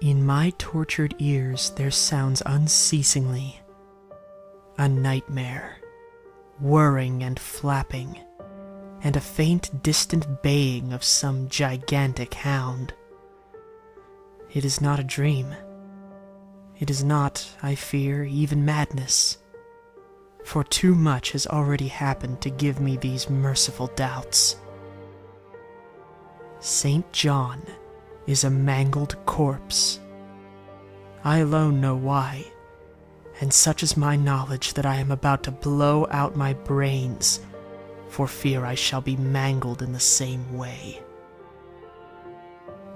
In my tortured ears there sounds unceasingly a nightmare, whirring and flapping, and a faint distant baying of some gigantic hound. It is not a dream. It is not, I fear, even madness, for too much has already happened to give me these merciful doubts. St. John is a mangled corpse. I alone know why, and such is my knowledge that I am about to blow out my brains for fear I shall be mangled in the same way.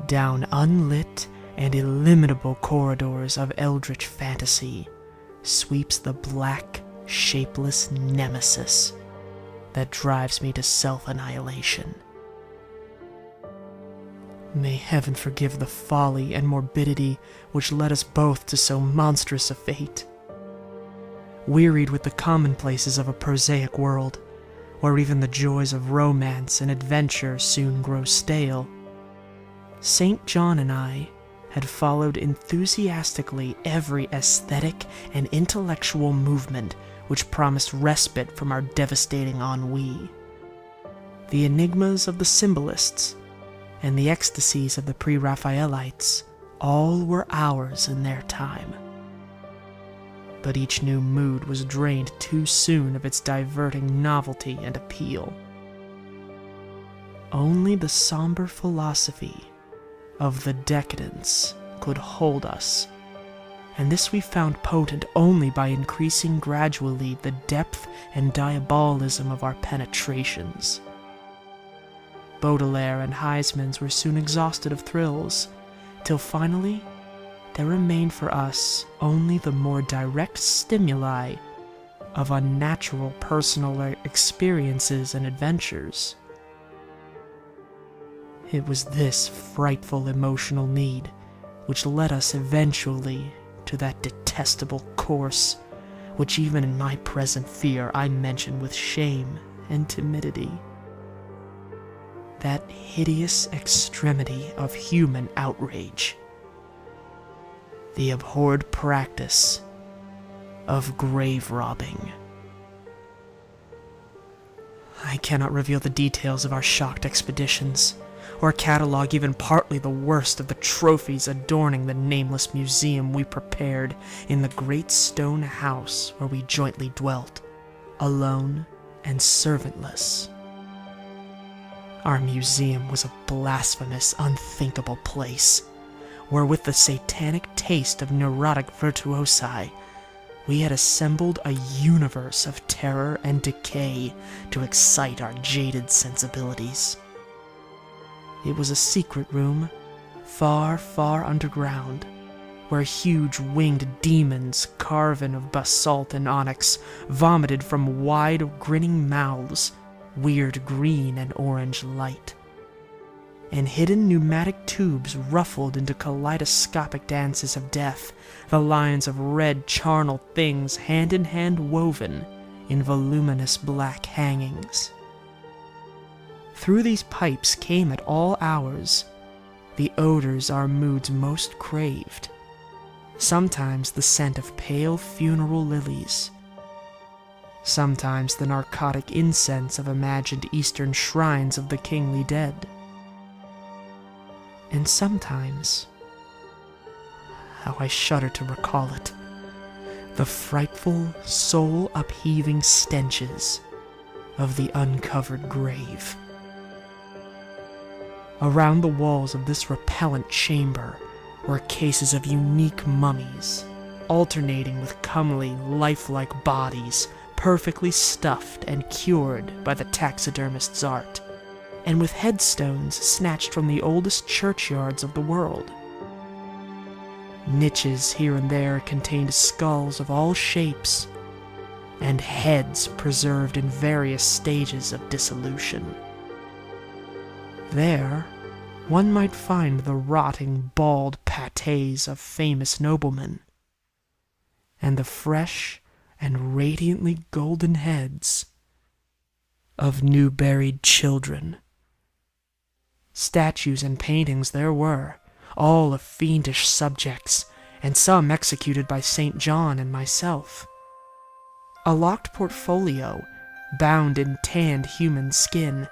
Down unlit and illimitable corridors of eldritch fantasy sweeps the black, shapeless nemesis that drives me to self-annihilation. May heaven forgive the folly and morbidity which led us both to so monstrous a fate. Wearied with the commonplaces of a prosaic world, where even the joys of romance and adventure soon grow stale, St. John and I had followed enthusiastically every aesthetic and intellectual movement which promised respite from our devastating ennui. The enigmas of the symbolists and the ecstasies of the pre-Raphaelites all were ours in their time. But each new mood was drained too soon of its diverting novelty and appeal. Only the somber philosophy of the decadence could hold us, and this we found potent only by increasing gradually the depth and diabolism of our penetrations. Baudelaire and Huysmans were soon exhausted of thrills, till finally there remained for us only the more direct stimuli of unnatural personal experiences and adventures. It was this frightful emotional need which led us eventually to that detestable course which even in my present fear I mention with shame and timidity. That hideous extremity of human outrage. The abhorred practice of grave robbing. I cannot reveal the details of our shocked expeditions, or catalog even partly the worst of the trophies adorning the nameless museum we prepared in the great stone house where we jointly dwelt, alone and servantless. Our museum was a blasphemous, unthinkable place, where with the satanic taste of neurotic virtuosi, we had assembled a universe of terror and decay to excite our jaded sensibilities. It was a secret room, far, far underground, where huge winged demons, carven of basalt and onyx, vomited from wide, grinning mouths weird green and orange light, and hidden pneumatic tubes ruffled into kaleidoscopic dances of death, the lines of red charnel things hand in hand woven in voluminous black hangings. Through these pipes came at all hours the odors our moods most craved, sometimes the scent of pale funeral lilies, sometimes the narcotic incense of imagined eastern shrines of the kingly dead, and sometimes, how I shudder to recall it, the frightful, soul-upheaving stenches of the uncovered grave. Around the walls of this repellent chamber were cases of unique mummies, alternating with comely, lifelike bodies, perfectly stuffed and cured by the taxidermist's art, and with headstones snatched from the oldest churchyards of the world. Niches here and there contained skulls of all shapes, and heads preserved in various stages of dissolution. There, one might find the rotting, bald pâtés of famous noblemen, and the fresh and radiantly golden heads of new-buried children. Statues and paintings there were, all of fiendish subjects, and some executed by St. John and myself. A locked portfolio, bound in tanned human skin,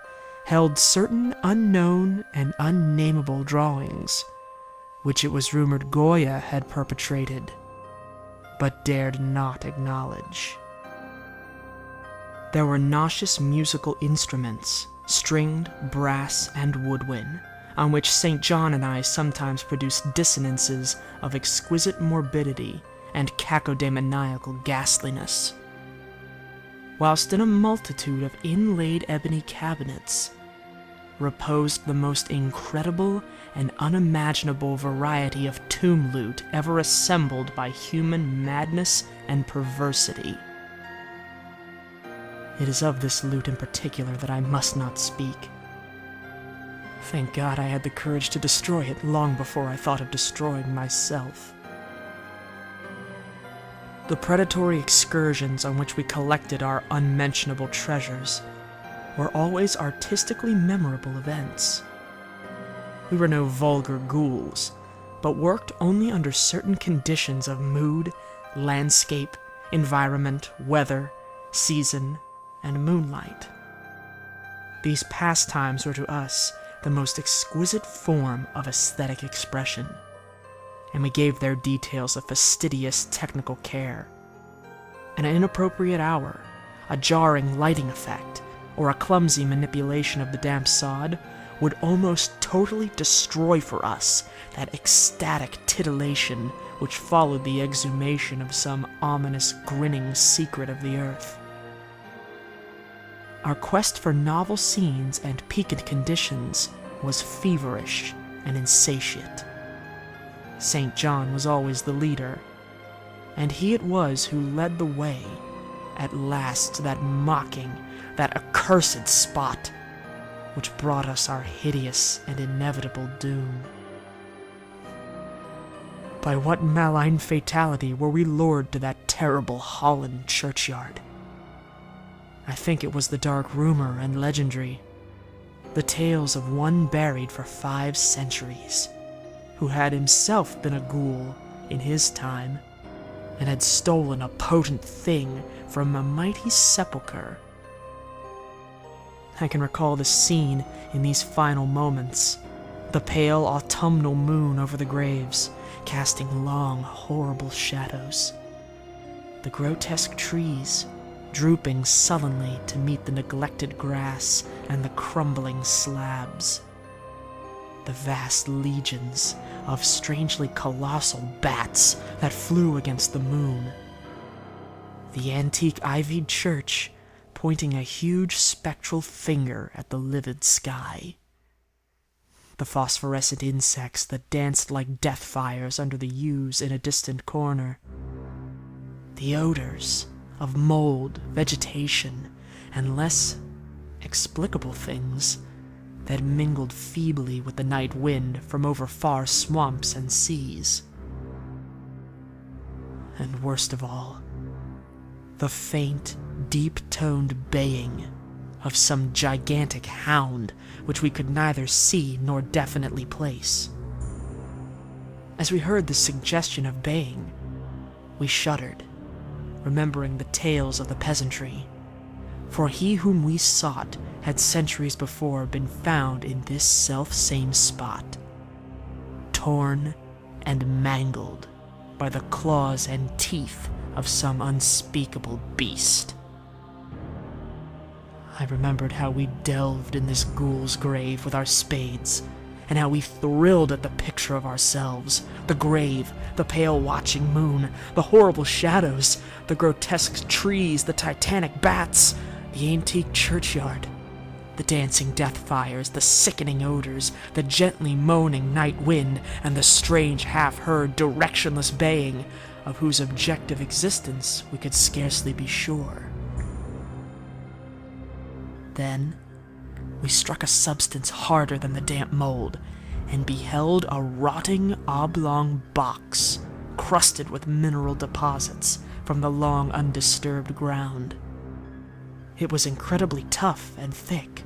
held certain unknown and unnameable drawings, which it was rumored Goya had perpetrated, but dared not acknowledge. There were nauseous musical instruments, stringed, brass, and woodwind, on which St. John and I sometimes produced dissonances of exquisite morbidity and cacodemoniacal ghastliness, whilst in a multitude of inlaid ebony cabinets reposed the most incredible and unimaginable variety of tomb loot ever assembled by human madness and perversity. It is of this loot in particular that I must not speak. Thank God I had the courage to destroy it long before I thought of destroying myself. The predatory excursions on which we collected our unmentionable treasures were always artistically memorable events. We were no vulgar ghouls, but worked only under certain conditions of mood, landscape, environment, weather, season, and moonlight. These pastimes were to us the most exquisite form of aesthetic expression, and we gave their details a fastidious technical care. An inappropriate hour, a jarring lighting effect, or a clumsy manipulation of the damp sod would almost totally destroy for us that ecstatic titillation which followed the exhumation of some ominous grinning secret of the earth. Our quest for novel scenes and piquant conditions was feverish and insatiate. St. John was always the leader, and he it was who led the way at last to that mocking, that accursed spot which brought us our hideous and inevitable doom. By what malign fatality were we lured to that terrible Holland churchyard? I think it was the dark rumor and legendary, the tales of one buried for 5 centuries, who had himself been a ghoul in his time, and had stolen a potent thing from a mighty sepulchre. I can recall the scene in these final moments, the pale autumnal moon over the graves, casting long, horrible shadows, the grotesque trees drooping sullenly to meet the neglected grass and the crumbling slabs, the vast legions of strangely colossal bats that flew against the moon, the antique ivied church pointing a huge spectral finger at the livid sky, the phosphorescent insects that danced like death fires under the yews in a distant corner, the odors of mold, vegetation, and less explicable things that mingled feebly with the night wind from over far swamps and seas. And worst of all, the faint, deep-toned baying of some gigantic hound which we could neither see nor definitely place. As we heard the suggestion of baying, we shuddered, remembering the tales of the peasantry, for he whom we sought had centuries before been found in this self-same spot, torn and mangled by the claws and teeth of some unspeakable beast. I remembered how we delved in this ghoul's grave with our spades, and how we thrilled at the picture of ourselves, the grave, the pale watching moon, the horrible shadows, the grotesque trees, the titanic bats, the antique churchyard, the dancing death fires, the sickening odors, the gently moaning night wind, and the strange half-heard, directionless baying, of whose objective existence we could scarcely be sure. Then we struck a substance harder than the damp mold, and beheld a rotting oblong box crusted with mineral deposits from the long undisturbed ground. It was incredibly tough and thick,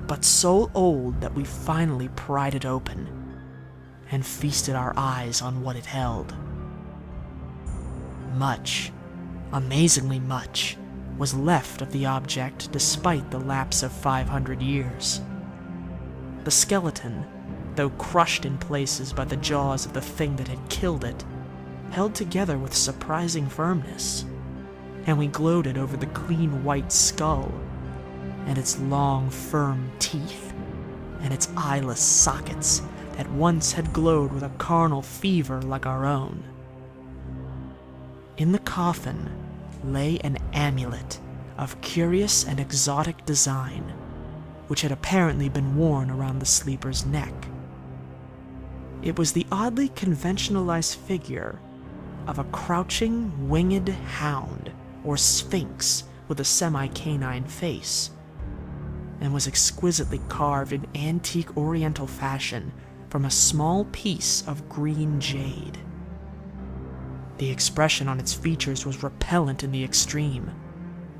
but so old that we finally pried it open and feasted our eyes on what it held. Much, amazingly much, was left of the object despite the lapse of 500 years. The skeleton, though crushed in places by the jaws of the thing that had killed it, held together with surprising firmness, and we gloated over the clean white skull, and its long, firm teeth, and its eyeless sockets that once had glowed with a carnal fever like our own. In the coffin lay an amulet of curious and exotic design, which had apparently been worn around the sleeper's neck. It was the oddly conventionalized figure of a crouching, winged hound or sphinx with a semi-canine face, and was exquisitely carved in antique oriental fashion from a small piece of green jade. The expression on its features was repellent in the extreme,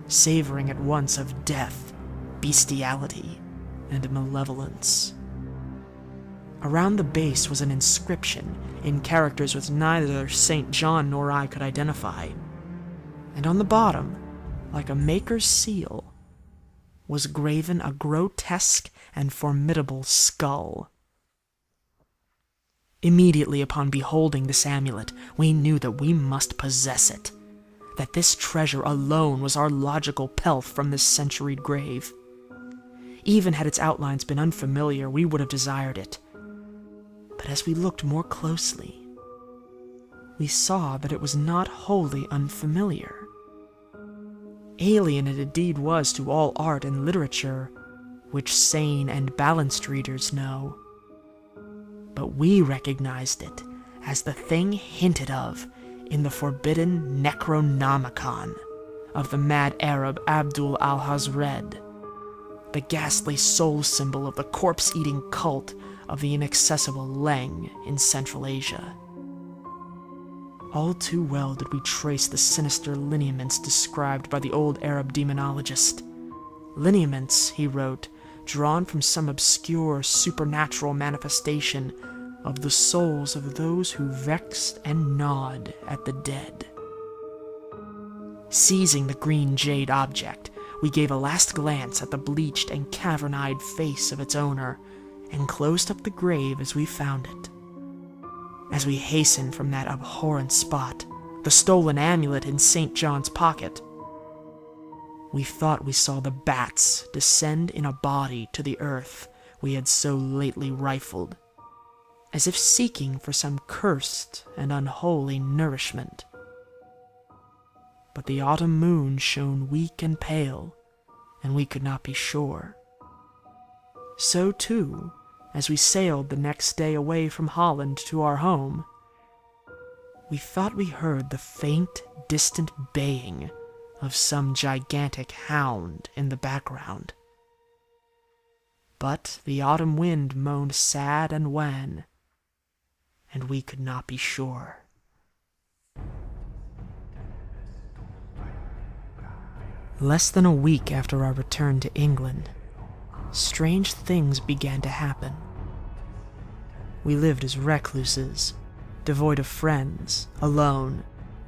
savoring at once of death, bestiality, and malevolence. Around the base was an inscription in characters which neither St. John nor I could identify, and on the bottom, like a maker's seal, was graven a grotesque and formidable skull. Immediately upon beholding this amulet, we knew that we must possess it, that this treasure alone was our logical pelf from this centuried grave. Even had its outlines been unfamiliar, we would have desired it. But as we looked more closely, we saw that it was not wholly unfamiliar. Alien it indeed was to all art and literature, which sane and balanced readers know. But we recognized it as the thing hinted of in the forbidden Necronomicon of the mad Arab Abdul al-Hazred, the ghastly soul symbol of the corpse-eating cult of the inaccessible Leng in Central Asia. All too well did we trace the sinister lineaments described by the old Arab demonologist. Lineaments, he wrote, drawn from some obscure supernatural manifestation of the souls of those who vexed and gnawed at the dead. Seizing the green jade object, we gave a last glance at the bleached and cavern-eyed face of its owner, and closed up the grave as we found it. As we hastened from that abhorrent spot, the stolen amulet in St. John's pocket, we thought we saw the bats descend in a body to the earth we had so lately rifled, as if seeking for some cursed and unholy nourishment. But the autumn moon shone weak and pale, and we could not be sure. So, too, as we sailed the next day away from Holland to our home, we thought we heard the faint, distant baying of some gigantic hound in the background. But the autumn wind moaned sad and wan, and we could not be sure. Less than a week after our return to England, strange things began to happen. We lived as recluses, devoid of friends, alone,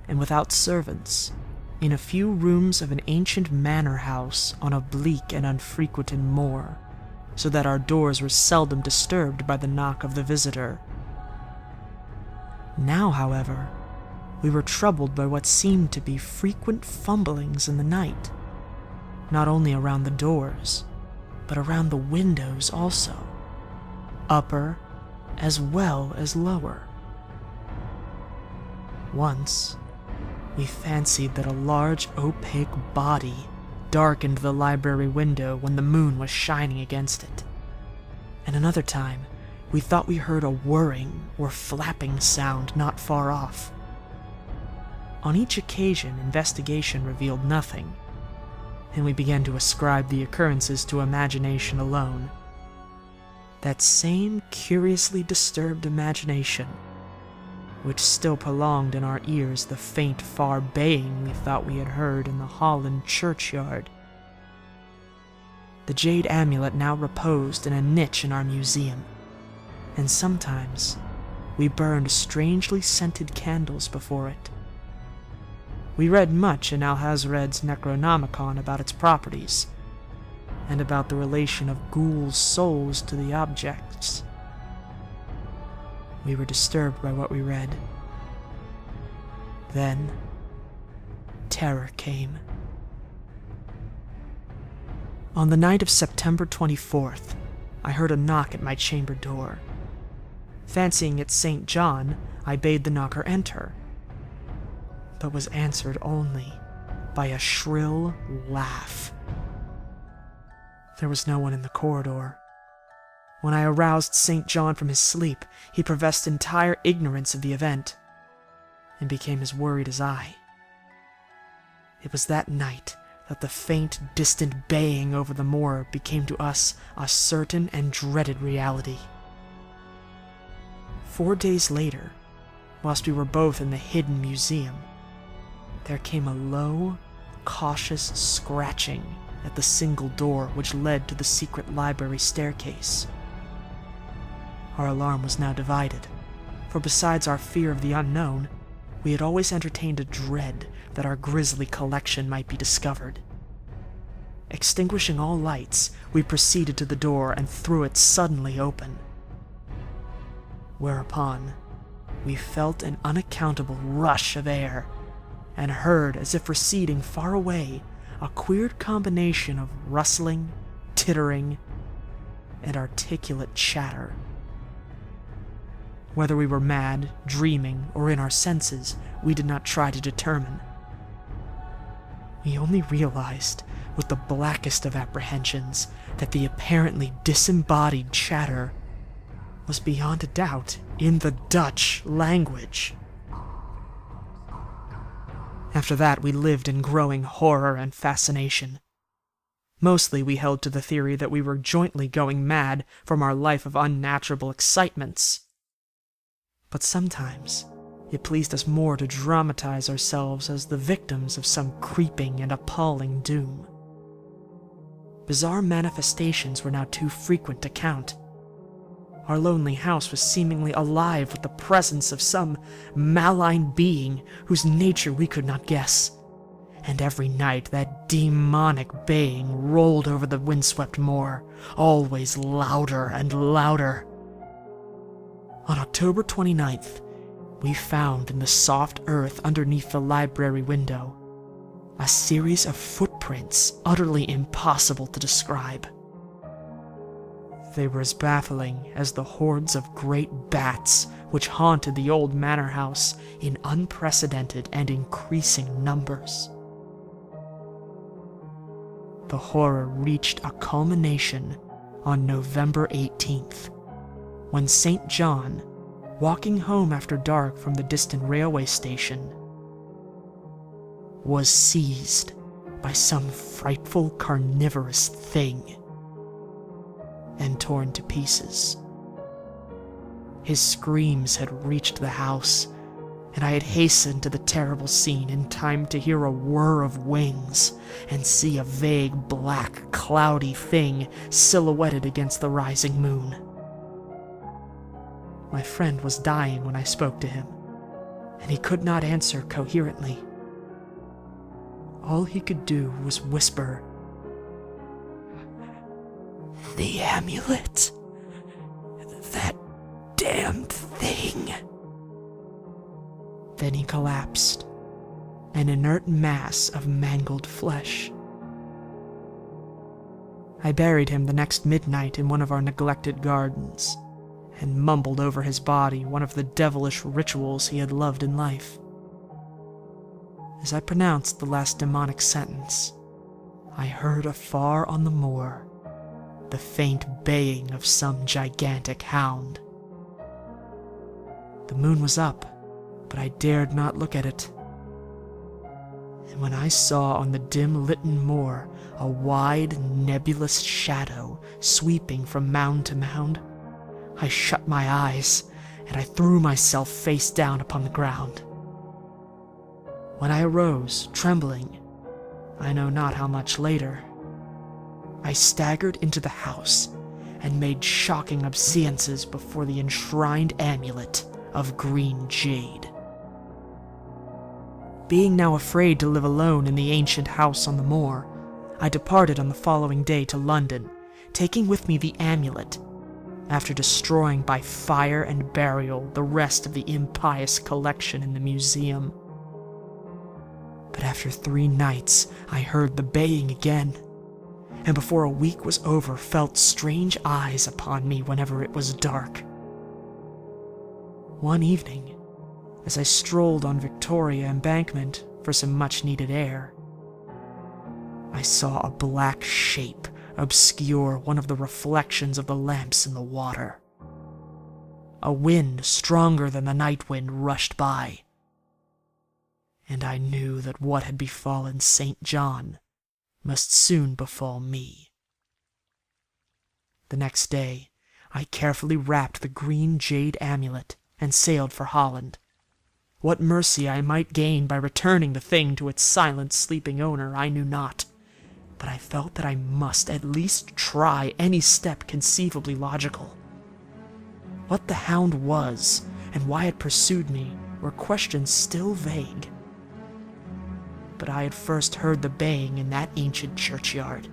and without servants, in a few rooms of an ancient manor house on a bleak and unfrequented moor, so that our doors were seldom disturbed by the knock of the visitor. Now, however, we were troubled by what seemed to be frequent fumblings in the night, not only around the doors, but around the windows also, upper as well as lower. Once, we fancied that a large opaque body darkened the library window when the moon was shining against it, and another time we thought we heard a whirring or flapping sound not far off. On each occasion, investigation revealed nothing, and we began to ascribe the occurrences to imagination alone. That same curiously disturbed imagination, which still prolonged in our ears the faint, far baying we thought we had heard in the Holland churchyard. The jade amulet now reposed in a niche in our museum, and sometimes we burned strangely scented candles before it. We read much in Alhazred's Necronomicon about its properties, and about the relation of ghouls' souls to the objects. We were disturbed by what we read. Then, terror came. On the night of September 24th, I heard a knock at my chamber door. Fancying it St. John, I bade the knocker enter, but was answered only by a shrill laugh. There was no one in the corridor. When I aroused St. John from his sleep, he professed entire ignorance of the event, and became as worried as I. It was that night that the faint, distant baying over the moor became to us a certain and dreaded reality. 4 days later, whilst we were both in the hidden museum, there came a low, cautious scratching at the single door which led to the secret library staircase. Our alarm was now divided, for besides our fear of the unknown, we had always entertained a dread that our grisly collection might be discovered. Extinguishing all lights, we proceeded to the door and threw it suddenly open. Whereupon, we felt an unaccountable rush of air, and heard, as if receding far away, a queer combination of rustling, tittering, and articulate chatter. Whether we were mad, dreaming, or in our senses, we did not try to determine. We only realized, with the blackest of apprehensions, that the apparently disembodied chatter was beyond a doubt in the Dutch language. After that, we lived in growing horror and fascination. Mostly we held to the theory that we were jointly going mad from our life of unnatural excitements. But sometimes it pleased us more to dramatize ourselves as the victims of some creeping and appalling doom. Bizarre manifestations were now too frequent to count. Our lonely house was seemingly alive with the presence of some malign being whose nature we could not guess, and every night that demonic baying rolled over the windswept moor, always louder and louder. On October 29th, we found in the soft earth underneath the library window a series of footprints utterly impossible to describe. They were as baffling as the hordes of great bats which haunted the old manor house in unprecedented and increasing numbers. The horror reached a culmination on November 18th, when St. John, walking home after dark from the distant railway station, was seized by some frightful carnivorous thing and torn to pieces. His screams had reached the house, and I had hastened to the terrible scene in time to hear a whir of wings and see a vague black cloudy thing silhouetted against the rising moon. My friend was dying when I spoke to him, and he could not answer coherently. All he could do was whisper, "The amulet! That damned thing!" Then he collapsed, an inert mass of mangled flesh. I buried him the next midnight in one of our neglected gardens, and mumbled over his body one of the devilish rituals he had loved in life. As I pronounced the last demonic sentence, I heard afar on the moor the faint baying of some gigantic hound. The moon was up, but I dared not look at it. And when I saw on the dim-litten moor a wide, nebulous shadow sweeping from mound to mound, I shut my eyes, and I threw myself face down upon the ground. When I arose, trembling, I know not how much later, I staggered into the house and made shocking obeisances before the enshrined amulet of green jade. Being now afraid to live alone in the ancient house on the moor, I departed on the following day to London, taking with me the amulet, after destroying by fire and burial the rest of the impious collection in the museum. But after 3 nights, I heard the baying again, and before a week was over felt strange eyes upon me whenever it was dark. One evening, as I strolled on Victoria Embankment for some much-needed air, I saw a black shape obscure one of the reflections of the lamps in the water. A wind stronger than the night wind rushed by, and I knew that what had befallen St. John must soon befall me. The next day, I carefully wrapped the green jade amulet and sailed for Holland. What mercy I might gain by returning the thing to its silent, sleeping owner I knew not, but I felt that I must at least try any step conceivably logical. What the Hound was, and why it pursued me, were questions still vague. But I had first heard the baying in that ancient churchyard,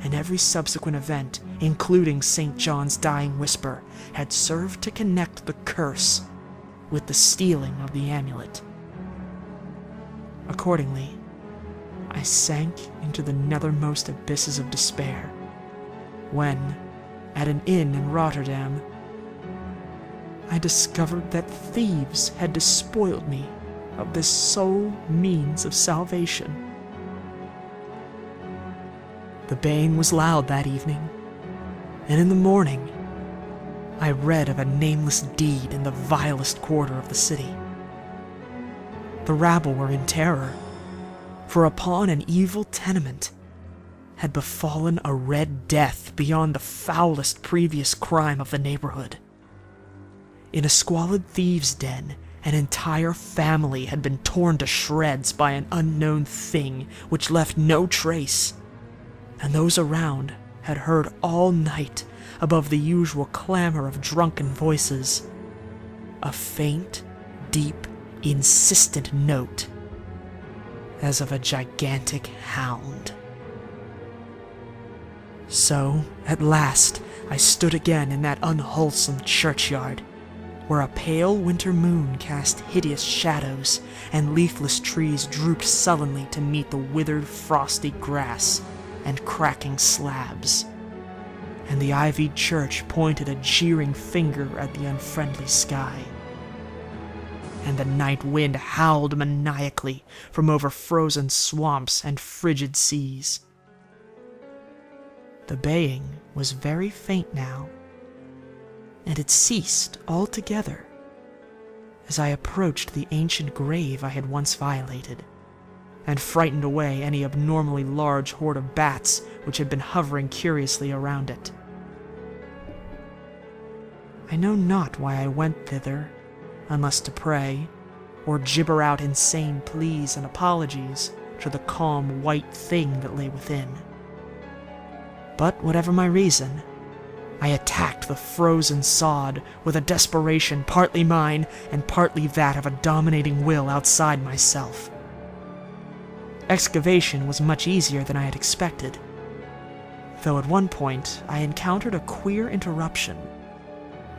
and every subsequent event, including St. John's dying whisper, had served to connect the curse with the stealing of the amulet. Accordingly, I sank into the nethermost abysses of despair, when, at an inn in Rotterdam, I discovered that thieves had despoiled me of this sole means of salvation. The baying was loud that evening, and in the morning I read of a nameless deed in the vilest quarter of the city. The rabble were in terror, for upon an evil tenement had befallen a red death beyond the foulest previous crime of the neighborhood. In a squalid thieves' den, an entire family had been torn to shreds by an unknown thing which left no trace, and those around had heard all night, above the usual clamor of drunken voices, a faint, deep, insistent note, as of a gigantic hound. So, at last, I stood again in that unwholesome churchyard, where a pale winter moon cast hideous shadows, and leafless trees drooped sullenly to meet the withered, frosty grass and cracking slabs, and the ivied church pointed a jeering finger at the unfriendly sky, and the night wind howled maniacally from over frozen swamps and frigid seas. The baying was very faint now, and it ceased altogether as I approached the ancient grave I had once violated, and frightened away any abnormally large horde of bats which had been hovering curiously around it. I know not why I went thither, unless to pray, or gibber out insane pleas and apologies to the calm white thing that lay within. But whatever my reason, I attacked the frozen sod with a desperation partly mine and partly that of a dominating will outside myself. Excavation was much easier than I had expected, though at one point I encountered a queer interruption,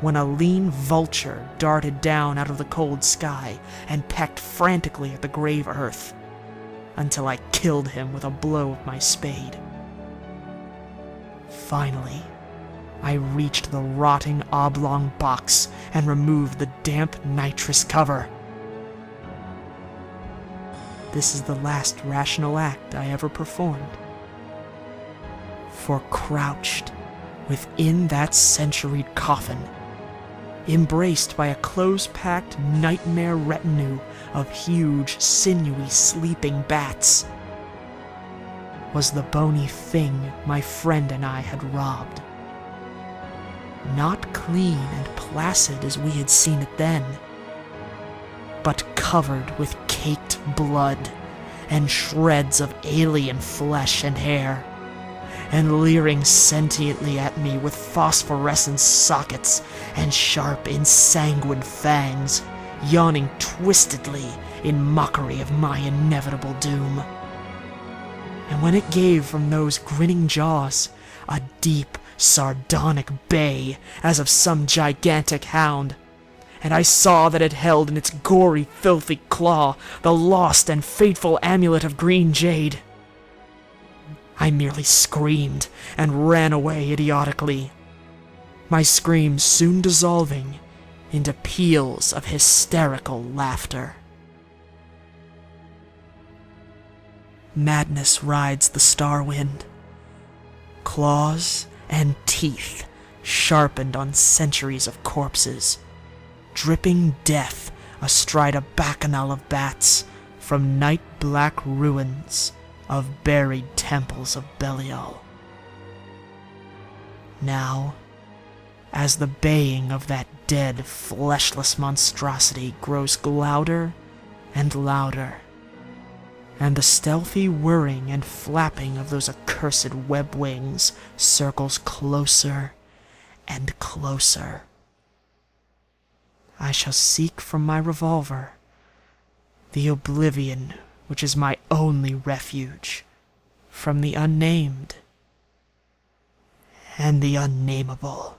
when a lean vulture darted down out of the cold sky and pecked frantically at the grave earth, until I killed him with a blow of my spade. Finally, I reached the rotting oblong box and removed the damp nitrous cover. This is the last rational act I ever performed. For crouched within that centuried coffin, embraced by a close-packed nightmare retinue of huge, sinewy, sleeping bats, was the bony thing my friend and I had robbed. not clean and placid as we had seen it then, but covered with caked blood and shreds of alien flesh and hair, and leering sentiently at me with phosphorescent sockets and sharp, ensanguined fangs, yawning twistedly in mockery of my inevitable doom. And when it gave from those grinning jaws a deep, sardonic bay as of some gigantic hound, and I saw that it held in its gory, filthy claw the lost and fateful amulet of green jade, I merely screamed and ran away idiotically, my screams soon dissolving into peals of hysterical laughter. Madness rides the star wind, claws and teeth sharpened on centuries of corpses, dripping death astride a bacchanal of bats from night-black ruins of buried temples of Belial. Now, as the baying of that dead, fleshless monstrosity grows louder and louder, and the stealthy whirring and flapping of those accursed web wings circles closer and closer, I shall seek from my revolver the oblivion which is my only refuge from the unnamed and the unnameable.